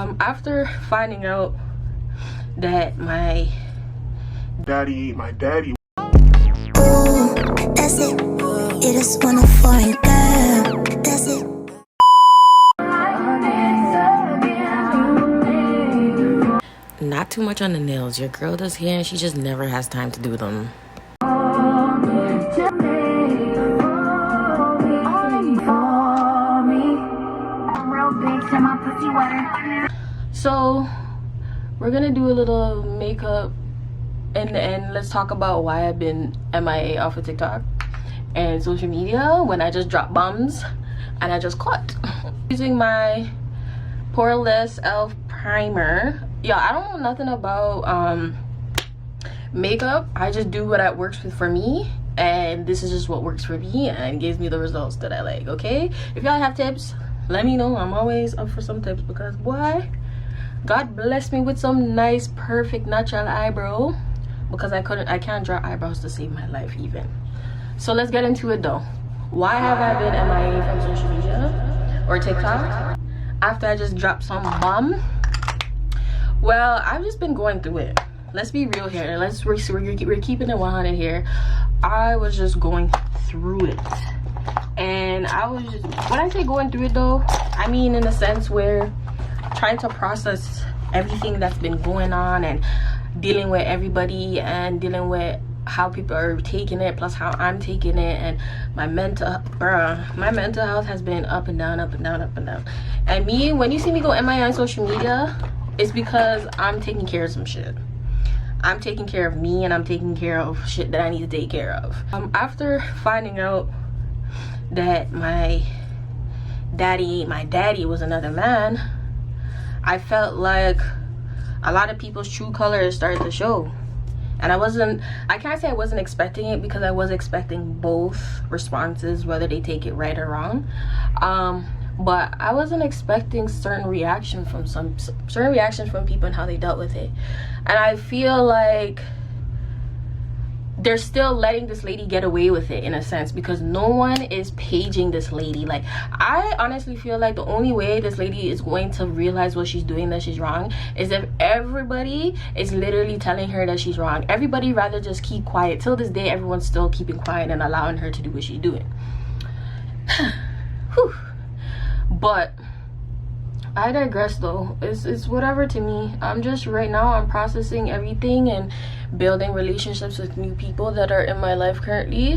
After finding out that my daddy. Ooh, that's it. You just wanna foreign girl. That's it. Not too much on the nails. Your girl does hair and she just never has time to do them. So we're gonna do a little makeup in the end. Let's talk about why I've been MIA off of TikTok and social media when I just drop bombs and I just caught. Using my poreless elf primer. Yeah, I don't know nothing about makeup. I just do what works for me, and this is just what works for me and gives me the results that I like. Okay, if y'all have tips, let me know. I'm always up for some tips because boy, God blessed me with some nice perfect natural eyebrow because I can't draw eyebrows to save my life even. So let's get into it though. Why have I been MIA from social media or TikTok after I just dropped some bomb? Well, I've just been going through it. Let's be real here. We're keeping it 100 here. I was just going through it, and I was just, when I say going through it though, I mean in the sense where trying to process everything that's been going on and dealing with everybody and dealing with how people are taking it plus how I'm taking it, and my mental health has been up and down. And me, when you see me go MIA on social media, it's because I'm taking care of some shit. I'm taking care of me, and I'm taking care of shit that I need to take care of. After finding out that my daddy was another man, I felt like a lot of people's true colors started to show. And I can't say I wasn't expecting it, because I was expecting both responses, whether they take it right or wrong. But I wasn't expecting certain reactions from people and how they dealt with it. And I feel like they're still letting this lady get away with it in a sense, because no one is paging this lady. Like, I honestly feel like the only way this lady is going to realize what she's doing, that she's wrong, is if everybody is literally telling her that she's wrong. Everybody rather just keep quiet. Till this day, everyone's still keeping quiet and allowing her to do what she's doing. Whew. But I digress though. It's whatever to me. I'm just, right now I'm processing everything and building relationships with new people that are in my life currently.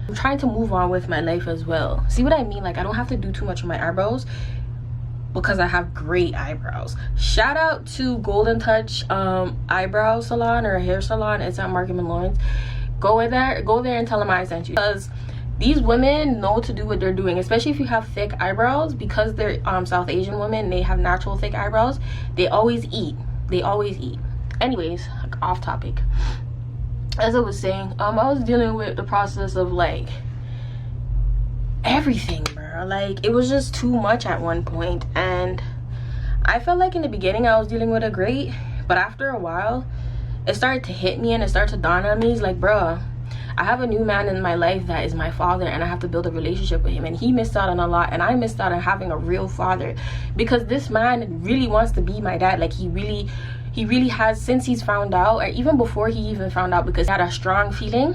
I'm trying to move on with my life as well. See what I mean? Like, I don't have to do too much with my eyebrows because I have great eyebrows. Shout out to Golden Touch eyebrow salon or hair salon. It's at Market and Lawrence. Go there and tell them I sent you, because these women know to do what they're doing, especially if you have thick eyebrows, because they're South Asian women. They have natural thick eyebrows. They always eat. Anyways, off topic. As I was saying, I was dealing with the process of like everything, bro. Like, it was just too much at one point, and I felt like in the beginning I was dealing with it great, but after a while it started to hit me and it started to dawn on me. It's like, bro, I have a new man in my life that is my father, and I have to build a relationship with him, and he missed out on a lot, and I missed out on having a real father, because this man really wants to be my dad. Like, he really has, since he's found out, or even before he even found out, because he had a strong feeling.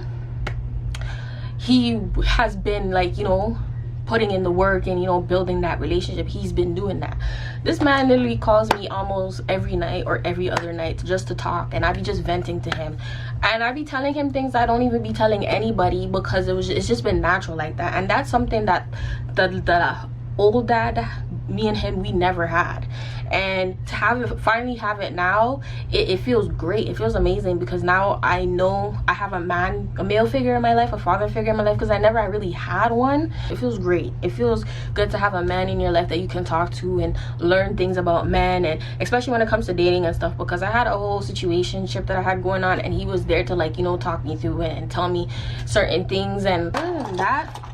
He has been, like, you know, putting in the work and, you know, building that relationship. He's been doing that. This man literally calls me almost every night or every other night just to talk, and I be just venting to him, and I be telling him things I don't even be telling anybody, because it's just been natural like that. And that's something that the old dad, me and him, we never had. And to finally have it now, it feels great. It feels amazing, because now I know I have a male figure in my life, a father figure in my life, because I never really had one. It feels great. It feels good to have a man in your life that you can talk to and learn things about men, and especially when it comes to dating and stuff, because I had a whole situationship that I had going on, and he was there to, like, you know, talk me through it and tell me certain things. And other than that,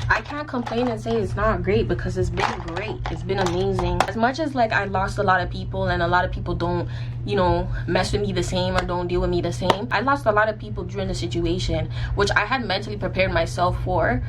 I can't complain and say it's not great, because it's been great. It's been amazing. As much as, like, I lost a lot of people, and a lot of people don't, you know, mess with me the same or don't deal with me the same. I lost a lot of people during the situation, which I had mentally prepared myself for,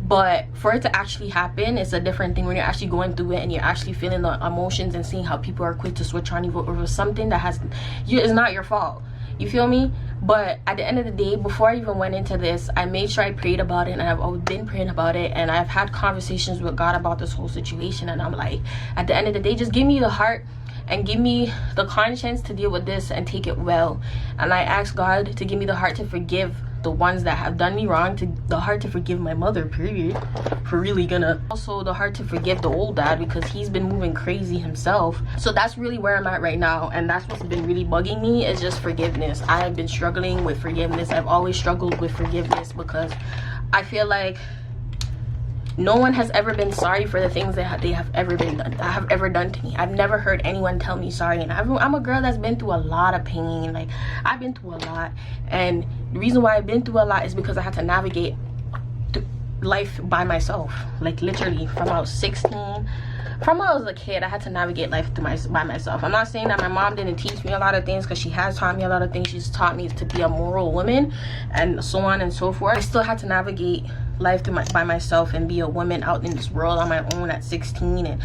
But for it to actually happen, it's a different thing when you're actually going through it and you're actually feeling the emotions and seeing how people are quick to switch on you over something that is not your fault. You feel me? But at the end of the day, before I even went into this, I made sure I prayed about it, and I've always been praying about it, and I've had conversations with God about this whole situation. And I'm like, at the end of the day, just give me the heart and give me the conscience to deal with this and take it well. And I asked God to give me the heart to forgive the ones that have done me wrong, the heart to forgive my mother, period, for really gonna, also the heart to forgive the old dad, because he's been moving crazy himself. So that's really where I'm at right now, and that's what's been really bugging me, is just forgiveness. I have been struggling with forgiveness. I've always struggled with forgiveness because I feel like no one has ever been sorry for the things that they have ever done to me. I've never heard anyone tell me sorry, and I'm a girl that's been through a lot of pain. Like, I've been through a lot, and the reason why I've been through a lot is because I had to navigate life by myself. Like, literally, from I was 16, from when I was a kid, I had to navigate life by myself. I'm not saying that my mom didn't teach me a lot of things, because she has taught me a lot of things. She's taught me to be a moral woman and so on and so forth. I still had to navigate life by myself and be a woman out in this world on my own at 16, and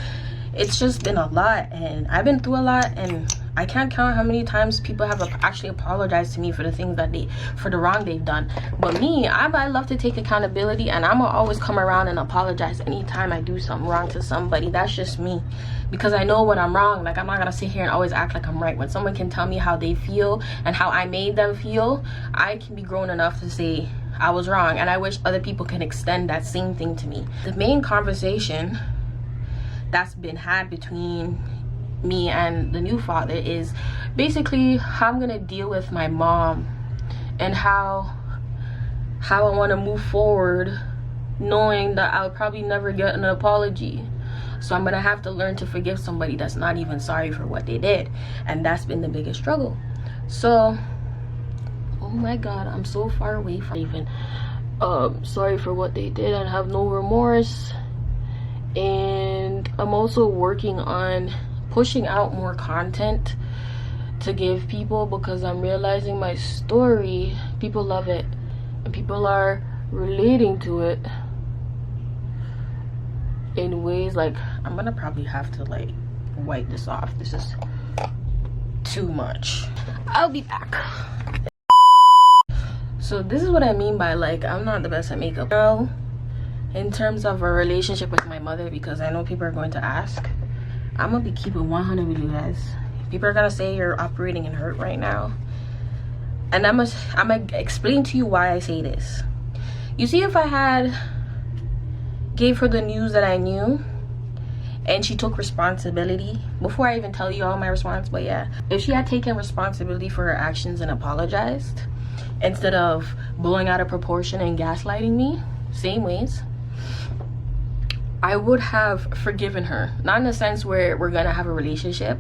it's just been a lot, and I've been through a lot, and I can't count how many times people have actually apologized to me for the things that for the wrong they've done. But me, I love to take accountability, and I'm gonna always come around and apologize anytime I do something wrong to somebody. That's just me, because I know when I'm wrong. Like, I'm not gonna sit here and always act like I'm right. When someone can tell me how they feel and how I made them feel, I can be grown enough to say I was wrong, and I wish other people can extend that same thing to me. The main conversation that's been had between me and the new father is basically how I'm gonna deal with my mom, and how I want to move forward, knowing that I'll probably never get an apology. So I'm gonna have to learn to forgive somebody that's not even sorry for what they did, and that's been the biggest struggle. So, oh my God, I'm so far away from even sorry for what they did, and have no remorse. And I'm also working on pushing out more content to give people, because I'm realizing my story, people love it, and people are relating to it in ways like, I'm gonna probably have to like wipe this off. This is too much. I'll be back. So this is what I mean by, like, I'm not the best at makeup now in terms of a relationship with my mother, because I know people are going to ask. I'm gonna be keeping 100 with you guys. People are gonna say you're operating in hurt right now, and I'm gonna explain to you why I say this. You see, if I had gave her the news that I knew, and she took responsibility, before I even tell you all my response, but yeah, if she had taken responsibility for her actions and apologized, instead of blowing out of proportion and gaslighting me same ways, I would have forgiven her. Not in a sense where we're gonna have a relationship,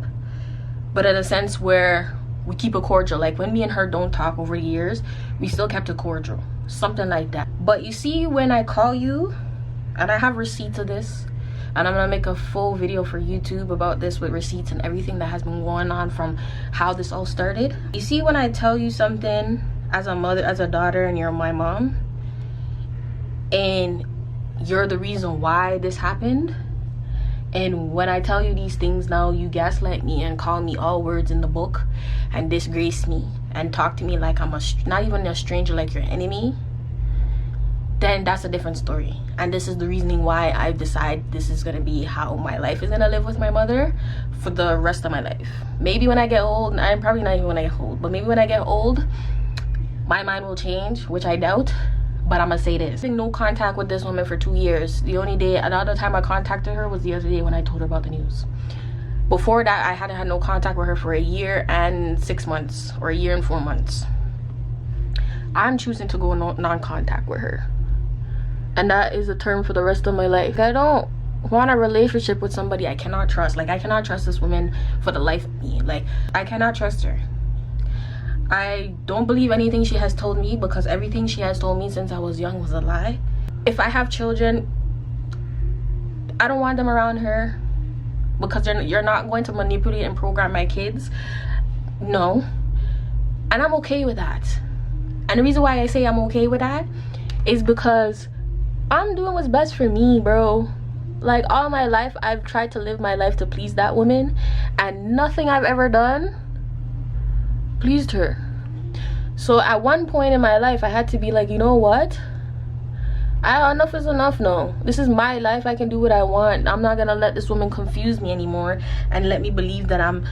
but in a sense where we keep it cordial. Like, when me and her don't talk over the years, we still kept it cordial, something like that. But you see, when I call you, and I have receipts of this, and I'm gonna make a full video for YouTube about this with receipts and everything that has been going on from how this all started. You see, when I tell you something as a mother, as a daughter, and you're my mom, and you're the reason why this happened, and when I tell you these things now, you gaslight me and call me all words in the book and disgrace me and talk to me like I'm not even a stranger, like your enemy, then that's a different story. And this is the reasoning why I decide this is gonna be how my life is gonna live with my mother for the rest of my life. Maybe when I get old, I'm probably not even when I get old, but maybe when I get old, my mind will change, which I doubt. But I'm gonna say this: no contact with this woman for 2 years. The other time I contacted her was the other day when I told her about the news. Before that, I hadn't had no contact with her for a year and 6 months, or a year and 4 months. I'm choosing to go non-contact with her, and that is a term for the rest of my life. I don't want a relationship with somebody I cannot trust. Like, I cannot trust this woman for the life of me. Like, I cannot trust her. I don't believe anything she has told me, because everything she has told me since I was young was a lie. If I have children, I don't want them around her, because you're not going to manipulate and program my kids. No. And I'm okay with that. And the reason why I say I'm okay with that is because I'm doing what's best for me, bro. Like, all my life I've tried to live my life to please that woman, and nothing I've ever done pleased her. So at one point in my life, I had to be like, you know what, enough is enough now. This is my life. I can do what I want. I'm not gonna let this woman confuse me anymore and let me believe that I'm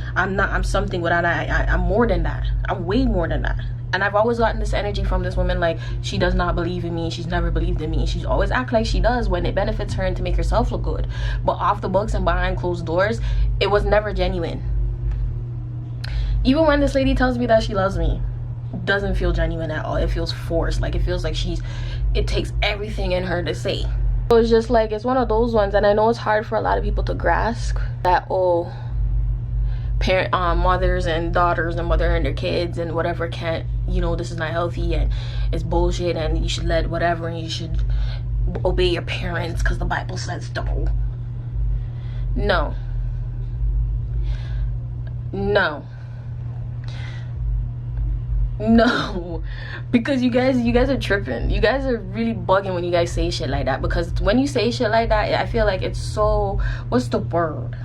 something without I'm more than that. I'm way more than that. And I've always gotten this energy from this woman, like, she does not believe in me. She's never believed in me. She's always act like she does when it benefits her and to make herself look good. But off the books and behind closed doors, it was never genuine. Even when this lady tells me that she loves me, it doesn't feel genuine at all. It feels forced. Like, it feels like it takes everything in her to say. So it's just like, it's one of those ones. And I know it's hard for a lot of people to grasp that, oh, mothers and daughters and mother and their kids and whatever can't, you know, this is not healthy and it's bullshit and you should let whatever and you should obey your parents because the Bible says so. No, because you guys are tripping. You guys are really bugging when you guys say shit like that, because when you say shit like that, I feel like it's so, what's the word,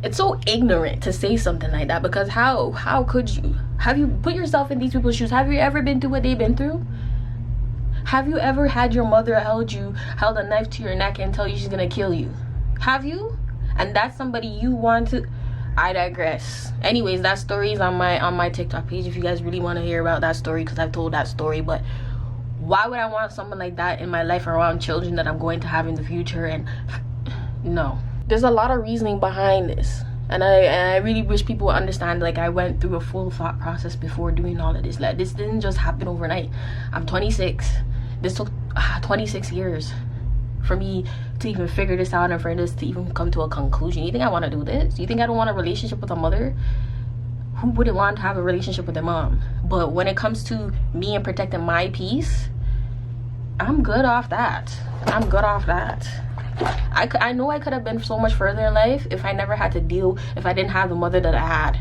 it's so ignorant to say something like that. Because how could you? Have you put yourself in these people's shoes? Have you ever been through what they've been through? Have you ever had your mother held a knife to your neck and tell you she's gonna kill you? Have you? And that's somebody you want to. I digress. Anyways, that story is on my TikTok page if you guys really want to hear about that story, because I've told that story. But why would I want someone like that in my life around children that I'm going to have in the future? And no, there's a lot of reasoning behind this, and I really wish people would understand. Like, I went through a full thought process before doing all of this. Like, this didn't just happen overnight. I'm 26. This took 26 years for me to even figure this out and for this to even come to a conclusion. You think I want to do this? You think I don't want a relationship with a mother? Who wouldn't want to have a relationship with their mom? But when it comes to me and protecting my peace, I'm good off that. I'm good off that. I know I could have been so much further in life if I never had to deal, if I didn't have the mother that I had.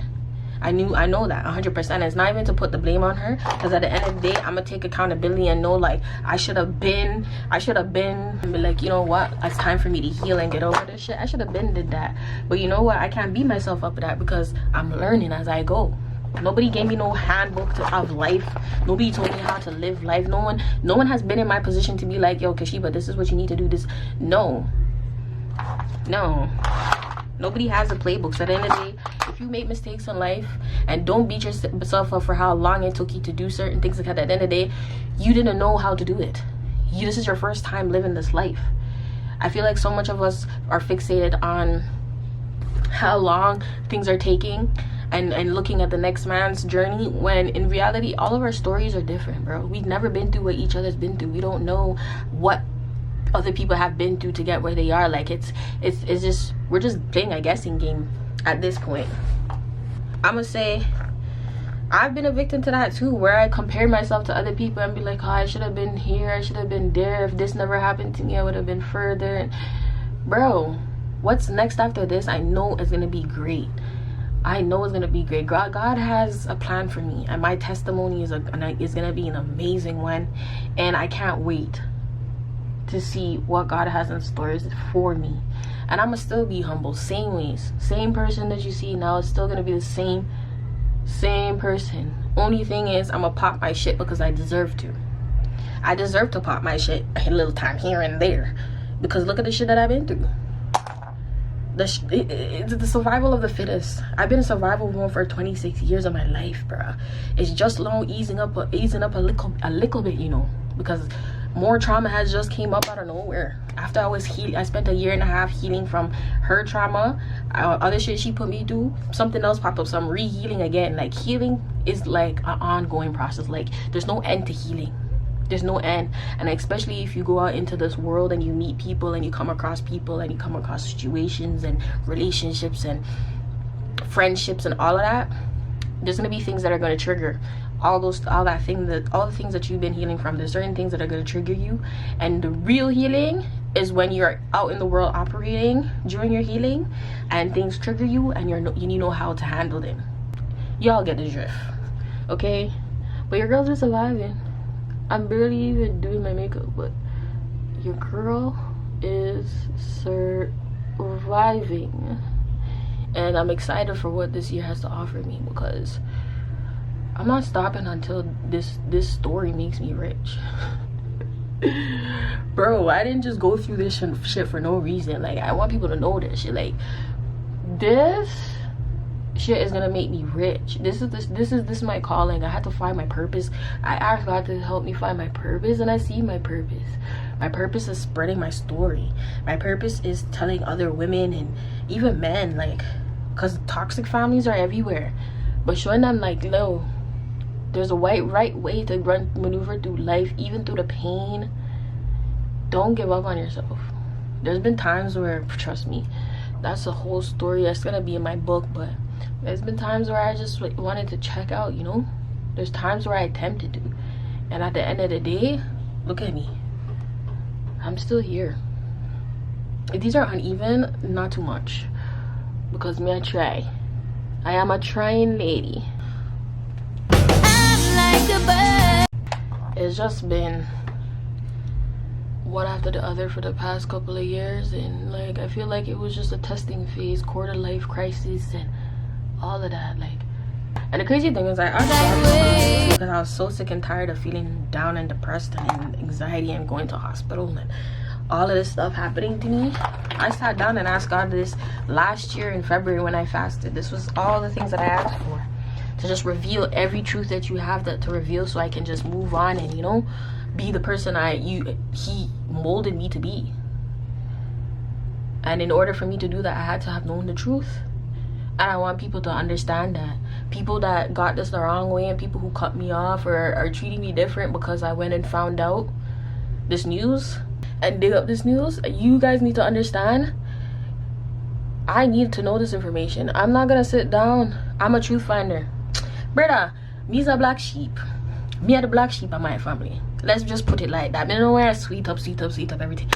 I know that 100%. It's not even to put the blame on her, because at the end of the day, I'm gonna take accountability and know, like, I should have been and be like, you know what, it's time for me to heal and get over this shit. I should have been did that. But you know what, I can't beat myself up for that, because I'm learning as I go. Nobody gave me no handbook of life. Nobody told me how to live life. No one has been in my position to be like, yo, Kasheba, this is what you need to do. This, no, nobody has the playbooks. At the end of the day, if you make mistakes in life, and don't beat yourself up for how long it took you to do certain things, because at the end of the day, you didn't know how to do it. This is your first time living this life. I feel like so much of us are fixated on how long things are taking and looking at the next man's journey, when in reality, all of our stories are different, bro. We've never been through what each other's been through. We don't know what other people have been through to get where they are. Like, it's just, we're just playing a guessing game at this point. I'm gonna say I've been a victim to that too, where I compare myself to other people and be like, oh, I should have been here, I should have been there. If this never happened to me, I would have been further. And bro, what's next after this? I know it's gonna be great. I know it's gonna be great. God has a plan for me, and my testimony is gonna be an amazing one, and I can't wait to see what God has in store for me. And I'm gonna still be humble, same ways, same person that you see now is still gonna be the same person. Only thing is, I'm gonna pop my shit because I deserve to. I deserve to pop my shit a little time here and there, because look at the shit that I've been through. It's the survival of the fittest. I've been in survival mode for 26 years of my life, bro. It's just long easing up a little bit, you know, because more trauma has just came up out of nowhere. After I spent 1.5 years healing from her trauma, other shit she put me through, something else popped up, so I'm re-healing again. Like, healing is like an ongoing process. Like, there's no end to healing. There's no end. And especially if you go out into this world and you meet people and you come across people and you come across situations and relationships and friendships and all of that, there's gonna be things that are gonna trigger all the things that you've been healing from. There's certain things that are gonna trigger you, and the real healing is when you're out in the world operating during your healing and things trigger you and you know how to handle them. Y'all get the drift, okay? But your girls are surviving. I'm barely even doing my makeup, but your girl is surviving. And I'm excited for what this year has to offer me, because I'm not stopping until this story makes me rich. Bro, I didn't just go through this shit for no reason. Like, I want people to know this shit. Like, this shit is gonna make me rich. This is my calling. I had to find my purpose. I asked God to help me find my purpose, and I see my purpose. My purpose is spreading my story. My purpose is telling other women and even men, like, because toxic families are everywhere, but showing them, like, no, there's a right way to maneuver through life, even through the pain. Don't give up on yourself. There's been times where, trust me, that's a whole story that's gonna be in my book, but there's been times where I just wanted to check out, you know. There's times where I attempted to, and at the end of the day, look at me, I'm still here. If these are uneven, not too much, because me I try. I am a trying lady. I'm like a bird. It's just been one after the other for the past couple of years, and like, I feel like it was just a testing phase, quarter life crisis and all of that. Like, and the crazy thing is, I asked because I was so sick and tired of feeling down and depressed and anxiety and going to hospital and all of this stuff happening to me. I sat down and asked God this last year in February when I fasted. This was all the things that I asked for, to just reveal every truth that you have to reveal, so I can just move on and, you know, be the person he molded me to be. And in order for me to do that, I had to have known the truth. And I want people to understand that. People that got this the wrong way, and people who cut me off or are treating me different because I went and found out this news and dig up this news, you guys need to understand, I need to know this information. I'm not gonna sit down. I'm a truth finder. Brother, me's a black sheep. Me are the black sheep of my family. Let's just put it like that. Me don't wear sweet up everything.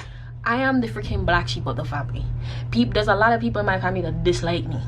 I am the freaking black sheep of the family. There's a lot of people in my family that dislike me.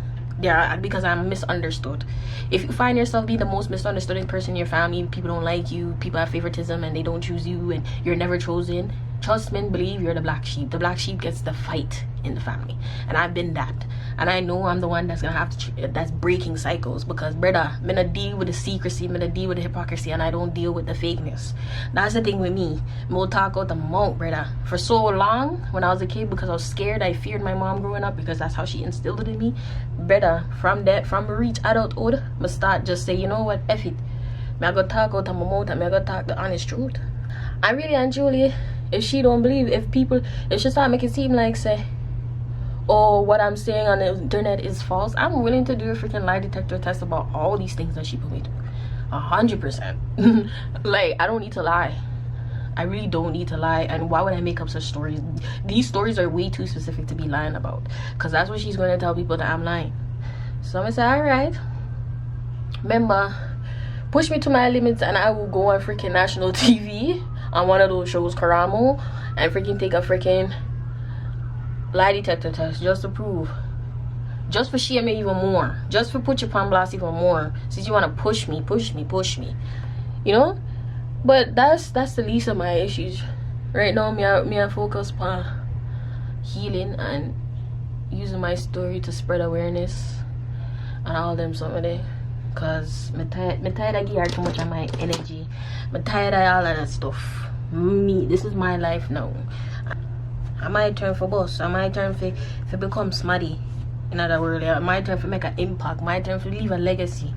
Because I'm misunderstood. If you find yourself being the most misunderstood person in your family, people don't like you, people have favoritism and they don't choose you, and you're never chosen, trust me and believe, you're the black sheep. The black sheep gets the fight in the family, and I've been that. And I know I'm the one that's gonna have to that's breaking cycles, because brother, I'm gonna deal with the secrecy, I'm gonna deal with the hypocrisy, and I don't deal with the fakeness. That's the thing with me. We'll talk out the mouth, brother. For so long when I was a kid, because I was scared, I feared my mom growing up, because that's how she instilled it in me. Brother, from reach adulthood, I start just say, you know what, F it, I go talk out of my mouth, and I go talk the honest truth. I really and truly, if she don't believe, if she start making it seem like, say, oh, what I'm saying on the internet is false, I'm willing to do a freaking lie detector test about all these things that she put me through. 100%. Like, I don't need to lie. I really don't need to lie. And why would I make up such stories? These stories are way too specific to be lying about, because that's what she's going to tell people, that I'm lying. So I'm gonna say, all right, remember, push me to my limits and I will go on freaking national TV on one of those shows, Karamo, and freaking take a freaking lie detector test just to prove, just for shame me even more, just for put your palm blast even more, since you want to push me, you know. But that's the least of my issues right now. Me I focus on healing and using my story to spread awareness and all them somebody, cause me tired of giving her too much of my energy. Me tired of all of that stuff. This is my life now. I might turn for boss. I might turn for become smarty. In other words, I might turn for make an impact. My turn for leave a legacy.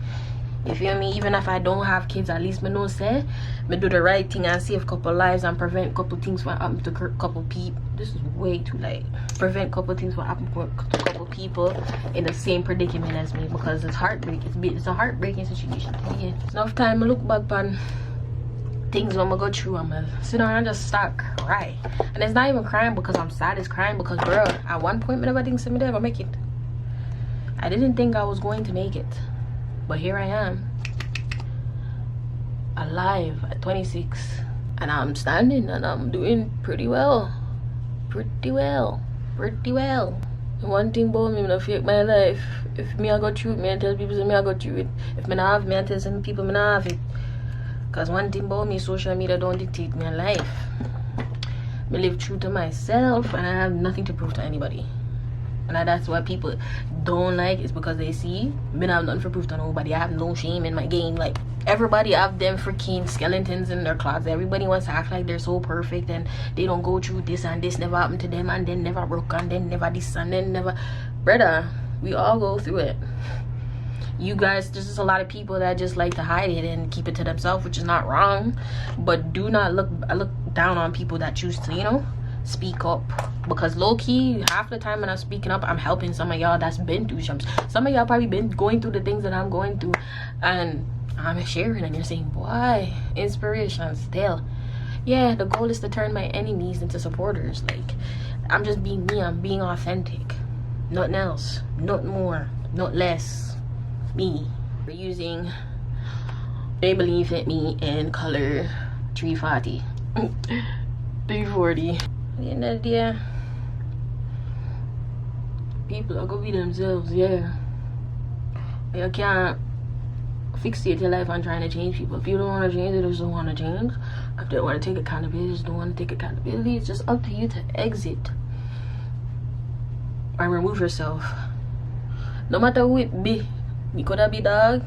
You feel me? Even if I don't have kids, at least me know say me do the right thing and save a couple lives and prevent a couple things from happening to a couple people. This is way too late. Prevent a couple things from happening to a couple people in the same predicament as me, because it's heartbreaking. It's a heartbreaking situation. Yeah. It's enough time I look back on things when I go through, I'm gonna sit down and just start cry. And it's not even crying because I'm sad, it's crying because, bro, at one point I never think somebody ever make it. I didn't think I was going to make it, but here I am, alive at 26, and I'm standing and I'm doing pretty well. And one thing about me, I fake my life. If me I go through it, me I tell people say me I go through it. If me not have, me I tell some people me not have it. Because one thing about me, social media don't dictate my life. I live true to myself, and I have nothing to prove to anybody. And that's what people don't like, is because they see me have nothing for proof to nobody. I have no shame in my game. Like, everybody have them freaking skeletons in their closet. Everybody wants to act like they're so perfect and they don't go through this, and this never happened to them, and then never broke, and then never this, and then never. Brother, we all go through it. You guys, there's just a lot of people that just like to hide it and keep it to themselves, which is not wrong. But do not look down on people that choose to, you know, speak up. Because low-key, half the time when I'm speaking up, I'm helping some of y'all that's been through some of y'all probably been going through the things that I'm going through, and I'm sharing, and you're saying, boy, inspiration still. Yeah, the goal is to turn my enemies into supporters. Like, I'm just being me. I'm being authentic. Nothing else, not more, not less. Me. We're using Maybelline Fit Me in color 340. 340. In that, yeah. People are gonna be themselves, yeah. You can't fixate your life on trying to change people. If you don't want to change, they just don't want to change. If they don't want to take accountability, just don't want to take accountability. It's just up to you to exit or remove yourself. No matter who it be. It could be dog,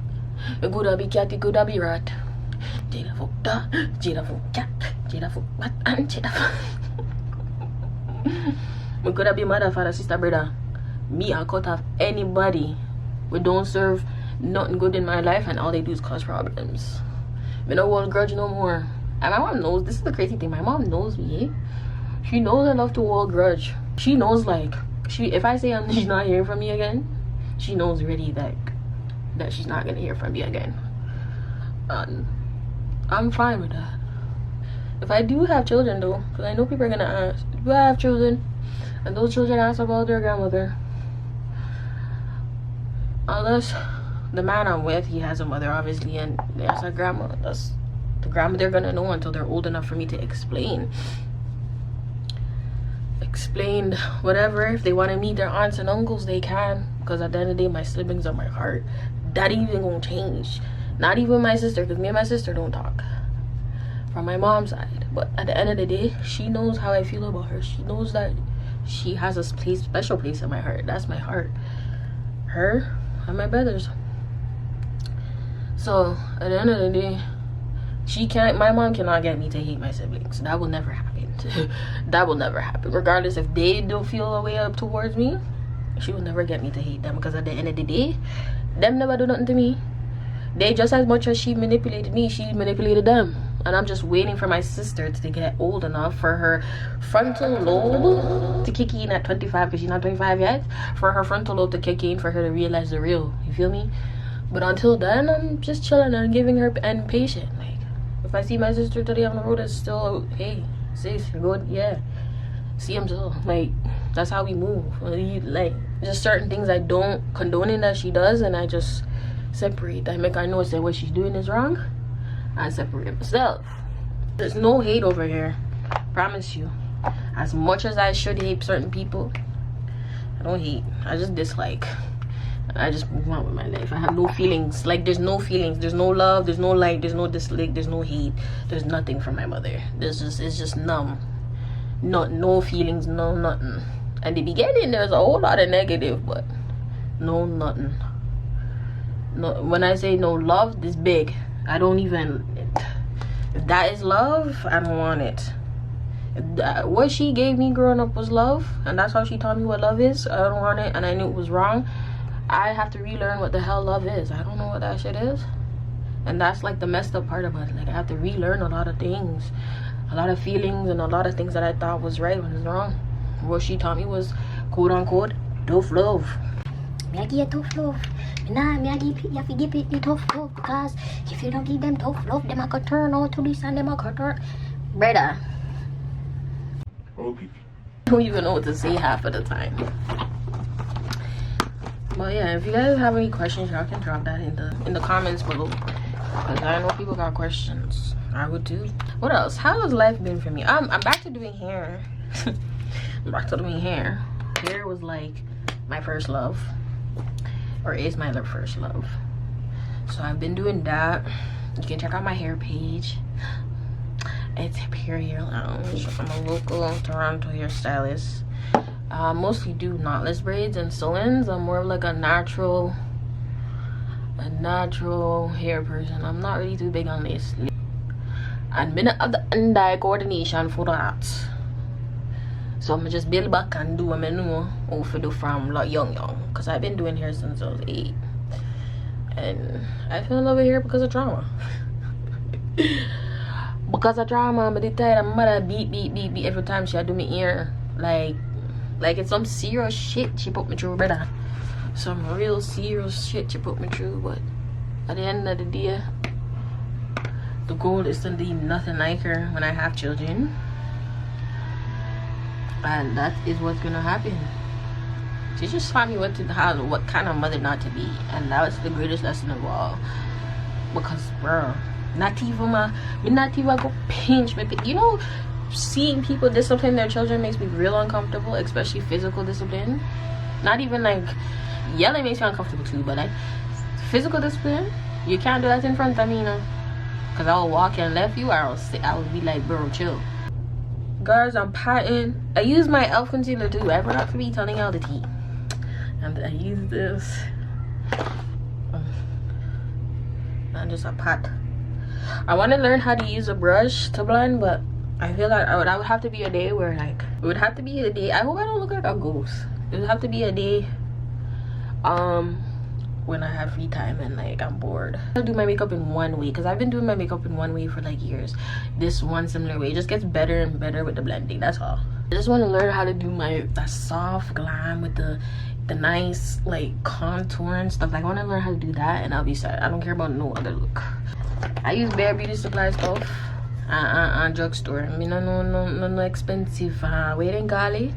it could be cat, it could be rat. Jada fuck dog, Jada fuck cat, Jada fuck rat, and Jada fuck. It could be mother, father, sister, brother. Me, I cut off anybody who don't serve nothing good in my life, and all they do is cause problems. Me no hold grudge no more. And my mom knows, this is the crazy thing, my mom knows me, eh? She knows I love to hold grudge. She knows, like, if I say she's not hearing from me again, she knows already that she's not gonna hear from me again. I'm fine with that. If I do have children though, because I know people are gonna ask, do I have children? And those children ask about their grandmother. Unless the man I'm with, he has a mother obviously, and there's a grandma. That's the grandma they're gonna know until they're old enough for me to explain whatever. If they want to meet their aunts and uncles, they can, because at the end of the day, my siblings are my heart. That ain't even gonna change. Not even my sister, because me and my sister don't talk from my mom's side. But at the end of the day, she knows how I feel about her. She knows that she has a special place in my heart. That's my heart. Her and my brothers. So at the end of the day, my mom cannot get me to hate my siblings. That will never happen. That will never happen. Regardless if they don't feel a way up towards me, she will never get me to hate them, because at the end of the day, them never do nothing to me. They, just as much as she manipulated me, she manipulated them. And I'm just waiting for my sister to get old enough for her frontal lobe to kick in at 25, because she's not 25 yet. For her frontal lobe to kick in, for her to realize the real. You feel me? But until then, I'm just chilling and giving her and patient. Like, if I see my sister today on the road, it's still, hey, sis, you're good, yeah. See him still. Like, that's how we move. Like, just certain things I don't condone in that she does, and I just separate. I make her know that what she's doing is wrong. I separate myself. There's no hate over here. Promise you. As much as I should hate certain people, I don't hate. I just dislike. I just move on with my life. I have no feelings. Like, there's no feelings. There's no love. There's no like. There's no dislike. There's no hate. There's nothing from my mother. It's just numb. No feelings. No nothing. At the beginning, there's a whole lot of negative, but no nothing. No. When I say no love, this big. I don't even. If that is love, I don't want it. What she gave me growing up was love, and that's how she taught me what love is. I don't want it, and I knew it was wrong. I have to relearn what the hell love is. I don't know what that shit is, and that's like the messed up part about it. Like, I have to relearn a lot of things, a lot of feelings, and a lot of things that I thought was right when it's wrong. What she taught me was, quote unquote, tough love. Me give you tough love. Nah, me give you have to give it the tough love, because if you don't give them tough love, them I could turn out to this and them I could turn. Brother. Okay. I don't even know what to say half of the time. But yeah, if you guys have any questions, y'all can drop that in the comments below, because I know people got questions. I would too. What else? How has life been for me? I'm back to doing hair. I'm back to doing hair. Hair was like my first love, or is my first love. So I've been doing that. you can check out my hair page. It's Superior Lounge. I'm a local Toronto hairstylist. Mostly do knotless braids and sew-ins. I'm more of like a natural hair person. I'm not really too big on this. And me not have the hand-eye coordination for that. So I'm just build back and do what I know how to do from like young. Because I've been doing hair since I was 8. And I fell in love with hair because of drama. Because of drama, but the time my mother beat every time she had do me ear. Like it's some serious shit she put me through, brother. Some real serious shit she put me through. But at the end of the day, the goal is to be nothing like her when I have children. And that is what's gonna happen. She just taught me what kind of mother not to be, and that was the greatest lesson of all. Because, bro, not even go pinch me. You know, seeing people discipline their children makes me real uncomfortable, especially physical discipline. Not even like yelling makes me uncomfortable too, but like physical discipline, you can't do that in front of me, you know. Cause I will walk and left you, or I will be like, bro, chill. Guys, I'm patting. I use my elf concealer too. I forgot to be telling y'all the tea. And I use this. And just a pat. I want to learn how to use a brush to blend, but I feel like that would have to be a day where like it would have to be a day. I hope I don't look like a ghost. It would have to be a day when I have free time and like I'm bored. I'll do my makeup in one way because I've been doing my makeup in one way for like years. This one similar way, it just gets better and better with the blending. That's all. I just want to learn how to do that soft glam with the nice like contour and stuff. Like I want to learn how to do that, and I'll be set. I don't care about no other look. I use bare beauty supply stuff and drugstore. I mean, no expensive waiting Gali.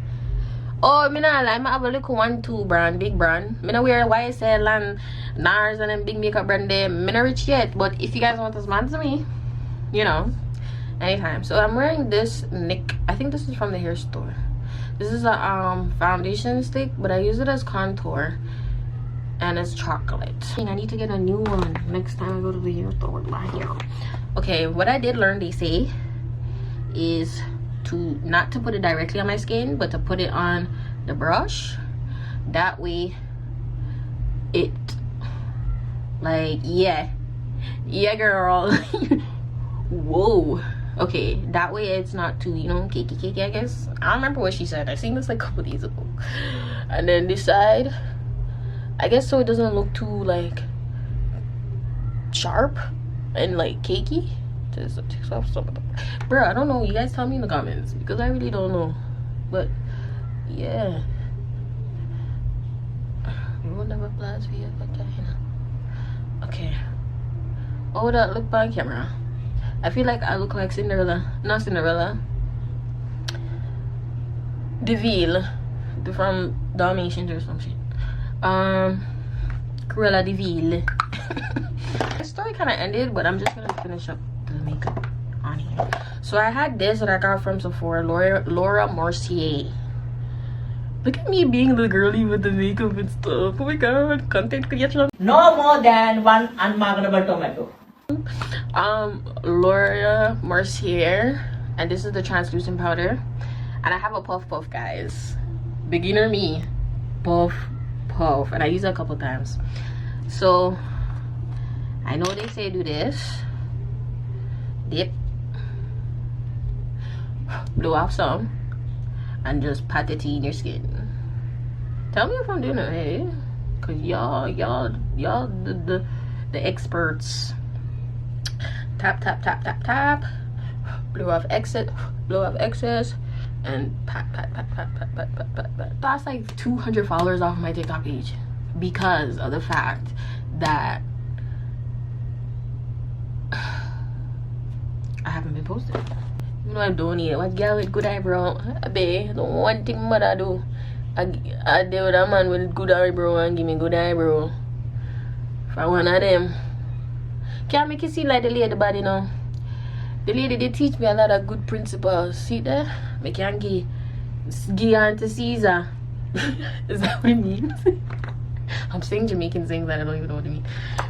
Oh, me not lie, I have a little 1-2 brand, big brand. Me not wear YSL and NARS and them big makeup brand there. Me not rich yet, but if you guys want to sponsor me, you know, anytime. So I'm wearing this Nick. I think this is from the hair store. This is a foundation stick, but I use it as contour, and it's chocolate. I need to get a new one next time I go to the hair store with my hair. Okay, what I did learn, they say, is to not to put it directly on my skin, but to put it on the brush. That way it like yeah girl. Whoa. Okay, that way it's not too, you know, cakey, I guess. I don't remember what she said. I seen this like a couple days ago. And then this side, I guess, so it doesn't look too like sharp and like cakey. Just takes off some of them. Bro, I don't know. You guys tell me in the comments because I really don't know. But yeah, rule never applies for your vagina. Okay. Oh, that look by camera. I feel like I look like Cinderella. Not Cinderella. Deville from Dalmatians or some shit. Cruella Deville. The story kind of ended, but I'm just gonna finish up the makeup on here. So I had this that I got from Sephora, Laura Mercier. Look at me being the girly with the makeup and stuff. Oh my god, content creation. No more than 1 unmarketable tomato. Laura Mercier, and this is the translucent powder, and I have a puff, guys. Beginner me, puff, and I use it a couple times. So I know they say do this, dip, blow off some, and just pat it in your skin. Tell me if I'm doing it, hey, cause y'all the experts. Tap, blow off excess, and pat. That's like 200 followers off my TikTok page because of the fact that I haven't been posting. You know I don't need it. What girl with good eyebrow? Babe, the one thing mother do, I deal with a man with good eyebrow and give me good eyebrow. If I one of them. Can't make you see like the lady body now. The lady, they teach me a lot of good principles. See that? I can't give unto Caesar. Is that what it means? I'm saying Jamaican things and I don't even know what I mean.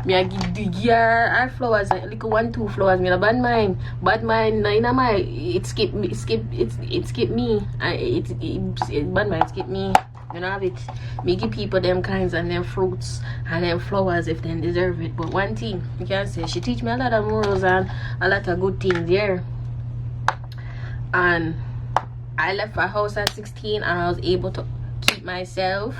Me I give the year flowers, like 1-2 flowers. Me a bad mind, no in my it skip me, it skip me. It bad mind skip me. You know have it. Me give people them kinds and them fruits and them flowers if they deserve it. But one thing you can say, she teach me a lot of morals and a lot of good things here. And I left my house at 16 and I was able to keep myself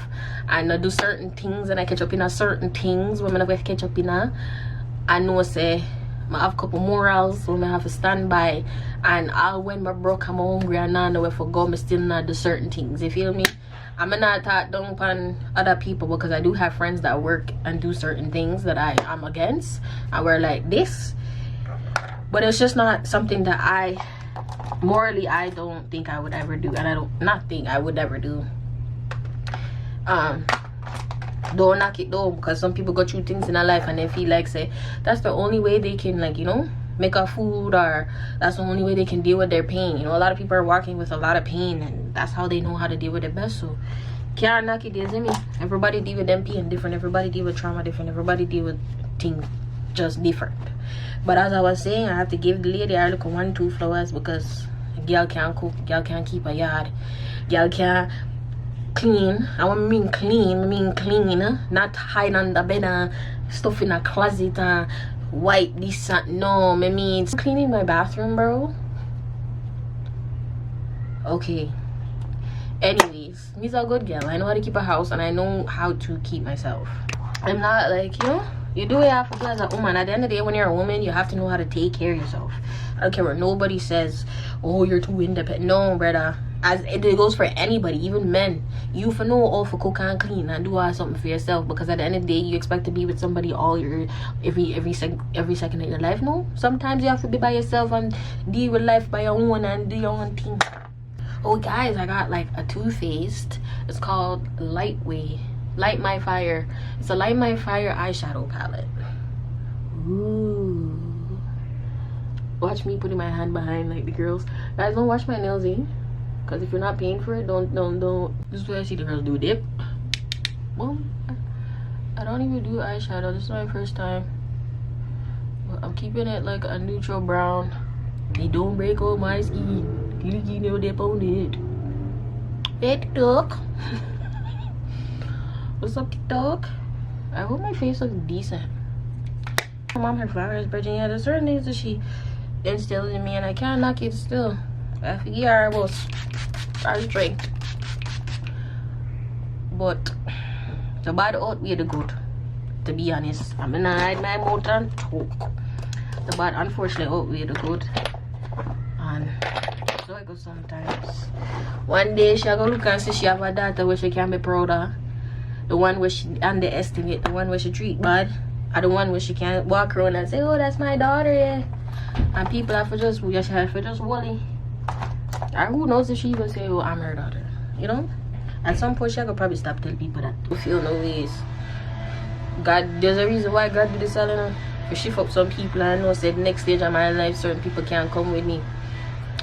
and do certain things, and I catch up in a certain things when I catch up in I know say I have a couple morals so I have to stand by, and all when my broke I'm hungry and I know where for go, I still not do certain things. You feel me? I'm not talk down upon other people because I do have friends that work and do certain things that I am against and we're like this, but it's just not something that I morally I don't think I would ever do, and I don't not think I would ever do. Don't knock it though, because some people go through things in their life and they feel like say that's the only way they can, like, you know, make a food, or that's the only way they can deal with their pain. You know, a lot of people are walking with a lot of pain and that's how they know how to deal with it best. So can't knock it, isn't it? Everybody deal with them pain different, everybody deal with trauma different, everybody deal with things just different. But as I was saying, I have to give the lady I look 1-2 flowers because girl can't cook, girl can't keep a yard, girl can't clean. I mean clean, not hide under bed and stuff in a closet and wipe this and no, I mean cleaning my bathroom, bro. Okay. Anyways, me's a good girl. I know how to keep a house and I know how to keep myself. I'm not like, you know, you do what you have to do as a woman. At the end of the day, when you're a woman, you have to know how to take care of yourself. I don't care what nobody says, oh, you're too independent. No, brother. As it goes for anybody, even men. You for know all for cook and clean and do something for yourself, because at the end of the day, you expect to be with somebody all your every second of your life. No, sometimes you have to be by yourself and deal with life by your own and do your own thing. Oh, guys, I got like a Too Faced. It's called Light My Fire. It's a Light My Fire eyeshadow palette. Ooh. Watch me putting my hand behind like the girls. Guys, don't wash my nails, eh? Because if you're not paying for it, don't. This is what I see the girls do. Dip. Well, I don't even do eyeshadow. This is my first time. But I'm keeping it like a neutral brown. They don't break all my skin. You never dip on it. Hey, TikTok. What's up, TikTok? I hope my face looks decent. My mom had flowers, Virginia. There's certain things that she instilled in me, and I can't knock it still. I forget I was strength. But the bad outweigh the good. To be honest, I'm gonna hide my mouth and talk. The bad unfortunately outweigh the good. And so it goes sometimes. One day she gonna look and see she have a daughter where she can be proud of. The one where she underestimate, the one where she treat bad, and the one where she can't walk around and say, oh, that's my daughter, yeah. And people have to just worry. Or who knows if she even say, oh, I'm her daughter, you know? At some point, she could probably stop telling people that. To feel no ways. God, there's a reason why God do this, I don't know. If she fuck some people, I know, said next stage of my life, certain people can't come with me.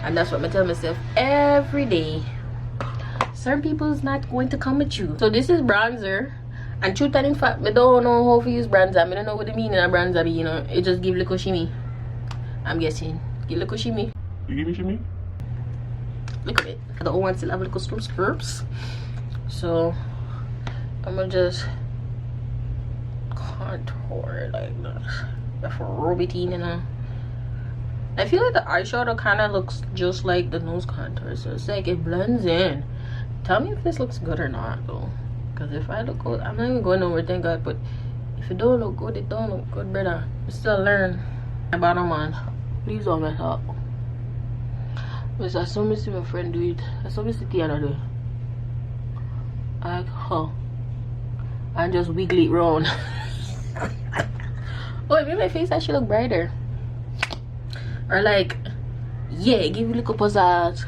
And that's what I tell myself every day. Certain people is not going to come with you. So this is bronzer. And truth and in fact, I don't know how to use bronzer. I don't know what the meaning of bronzer be, you know. It just give little shimmy. I'm guessing. Give little shimmy. You give me shimmy? Look at it. I don't want to have little scrubs. So I'm gonna just contour like this. For Robitin, you know. I feel like the eyeshadow kind of looks just like the nose contour, so it's like it blends in. Tell me if this looks good or not, though. Because if I look good, I'm not even going nowhere, thank God. But if it don't look good, it don't look good, brother. I still learn. My bottom one, please don't mess up. Because I saw me see my friend do it. I saw me see Tiana do it. Like, huh. And just wiggle it round. Oh, it made my face actually look brighter. Or like, yeah, give you a little pizzazz.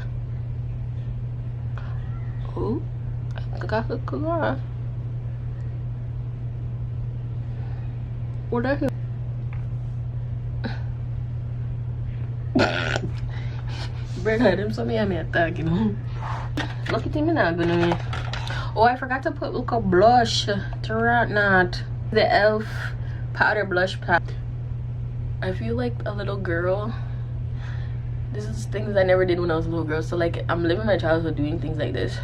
Oh, I got the color. What the hell? Brother, them some me attack, you know. Look at him now, gonna. Oh, I forgot to put look a blush. Not the e.l.f. powder blush pack. I feel like a little girl. This is things I never did when I was a little girl. So like I'm living my childhood doing things like this.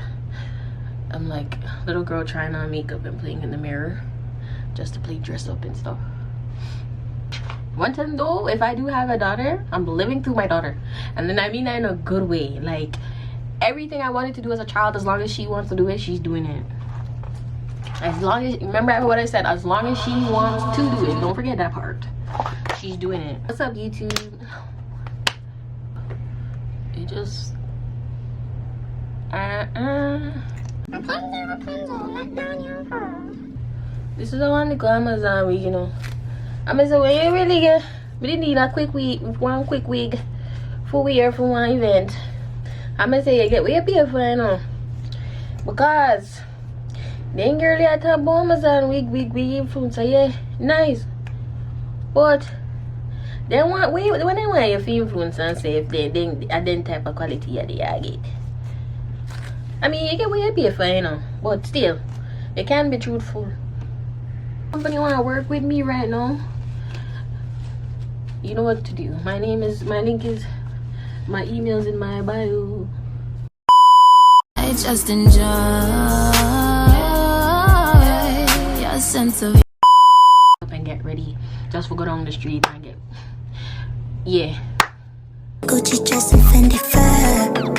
I'm like little girl trying on makeup and playing in the mirror just to play dress up and stuff. One thing though, if I do have a daughter, I'm living through my daughter. And then I mean that in a good way. Like everything I wanted to do as a child, as long as she wants to do it, she's doing it. As long as, remember what I said, as long as she wants to do it, don't forget that part. She's doing it. What's up, YouTube? It just this is the one to go Amazon week, you know. I'm gonna say, when you really get, we didn't need a quick week, one quick wig for wear for one event. I'm gonna say, you get what you pay for, you know. Because then girl at a Amazon wig influencer, yeah, nice. But then when they want you to influence and say if they then type of quality they get. I mean, you get what you pay for, you know. But still, you can be truthful. Company want to work with me right now, you know what to do. My link is, my email's in my bio. I just enjoy your sense of and get ready just for go down the street and get, yeah. Gucci dress and Fendi fur.